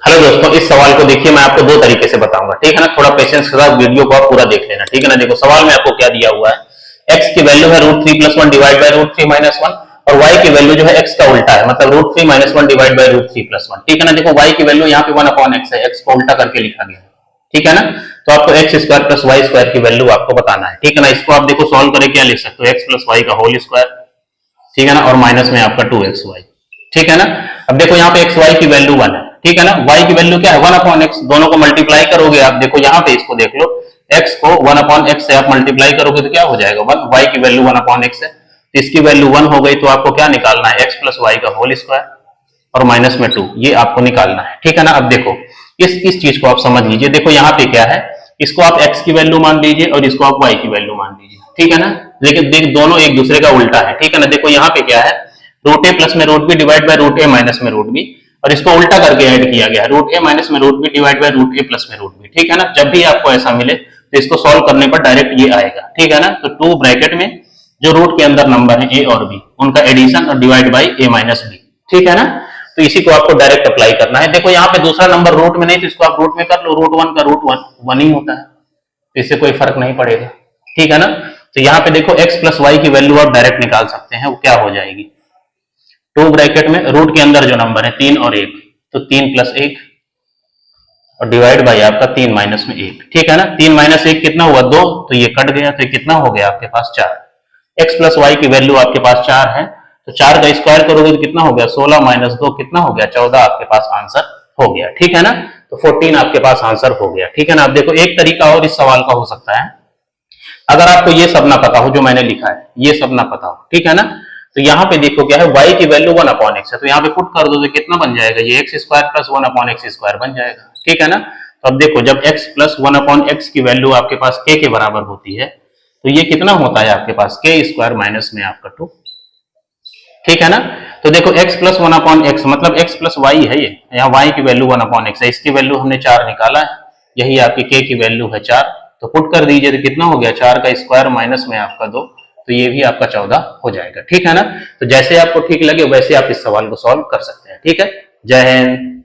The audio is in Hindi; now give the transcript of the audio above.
हेलो दोस्तों, इस सवाल को देखिए, मैं आपको दो तरीके से बताऊंगा, ठीक है ना। थोड़ा पेशेंस के साथ वीडियो को आप पूरा देख लेना, ठीक है ना। देखो सवाल में आपको क्या दिया हुआ है, x की वैल्यू है √3 + 1 डिवाइड बाय √3 - 1, और y की वैल्यू जो है x का उल्टा है, मतलब √3 - 1 डिवाइड बाय √3 + 1, ठीक है ना। देखो y की वैल्यू यहाँ पे 1/x है, x को उल्टा करके लिखा गया है, ठीक है ना। तो आपको x² + y² की वैल्यू आपको बताना है, ठीक है ना। इसको आप देखो सॉल्व करके क्या लिख सकते हो, x + y का होल स्क्वायर, ठीक है ना, और माइनस में आपका 2xy, ठीक है ना। अब देखो यहाँ पे xy की वैल्यू 1 है, ठीक है ना। y की वैल्यू क्या है, 1/x, दोनों को मल्टीप्लाई करोगे आप, देखो यहाँ पे इसको देख लो, x को 1/x से आप मल्टीप्लाई करोगे तो क्या हो जाएगा 1, y की वैल्यू 1/x है, तो इसकी वैल्यू 1 हो गई, तो आपको क्या निकालना है, x + y का होल स्क्वायर और माइनस में 2, ये आपको निकालना है, ठीक है ना। अब देखो इस चीज को आप समझ लीजिए, देखो यहाँ पे क्या है, इसको आप x की वैल्यू मान लीजिए और इसको आप y की वैल्यू मान लीजिए, ठीक है ना। लेकिन देख दोनों एक दूसरे का उल्टा है, ठीक है ना। देखो यहाँ पे क्या है, √a प्लस में √b divide by √a minus में √b, और इसको उल्टा करके ऐड किया गया है, √a माइनस में √b divide by √a plus में √b, ठीक है ना। जब भी आपको ऐसा मिले तो इसको सॉल्व करने पर डायरेक्ट ये आएगा, ठीक है ना। तो 2 ब्रैकेट में जो रूट के अंदर नंबर है a और b, उनका एडिशन और divide by a minus b, ठीक है ना। तो इसी को आपको डायरेक्ट अप्लाई करना है। देखो यहाँ पे दूसरा नंबर रूट में नहीं, तो इसको आप रूट में कर लो, √1 का √1 ही होता है, तो इससे कोई फर्क नहीं पड़ेगा, ठीक है ना। तो यहाँ पे देखो x + y की वैल्यू आप डायरेक्ट निकाल सकते हैं, वो क्या हो जाएगी, 2 ब्रैकेट में रूट के अंदर जो नंबर है 3 और 1, तो 3 + 1 और डिवाइड बाई आपका 3 माइनस में 1, ठीक है ना। 3 - 1 कितना हुआ 2, तो ये कट गया, तो ये कितना हो गया आपके पास 4। x + y की वैल्यू आपके पास 4 है, तो 4 का स्क्वायर करोगे तो कितना हो गया 16 - 2 कितना हो गया 14, आपके पास आंसर हो गया, ठीक है ना। तो 14 आपके पास आंसर हो गया, ठीक है ना। अब देखो एक तरीका और इस सवाल का हो सकता है, अगर आपको ये सब ना पता हो जो मैंने लिखा है, ये सब ना पता हो, ठीक है ना। तो यहाँ पे देखो क्या है, y की वैल्यू 1/x है, तो यहाँ पे पुट कर दो तो कितना बन जाएगा, ये x² + 1/x² बन जाएगा, ठीक है ना। तो अब देखो जब x + 1/x की वैल्यू आपके पास k के बराबर होती है, तो ये कितना होता है आपके पास k² माइनस में आपका 2, ठीक है ना। तो देखो x + 1/x मतलब x + y है, ये यहाँ y की वैल्यू 1/x है, इसकी वैल्यू हमने 4 निकाला है, यही आपकी k की वैल्यू है 4, तो पुट कर दीजिए तो कितना हो गया 4 का स्क्वायर माइनस में आपका 2, तो ये भी आपका 14 हो जाएगा, ठीक है ना। तो जैसे आपको ठीक लगे वैसे आप इस सवाल को सॉल्व कर सकते हैं, ठीक है। जय हिंद।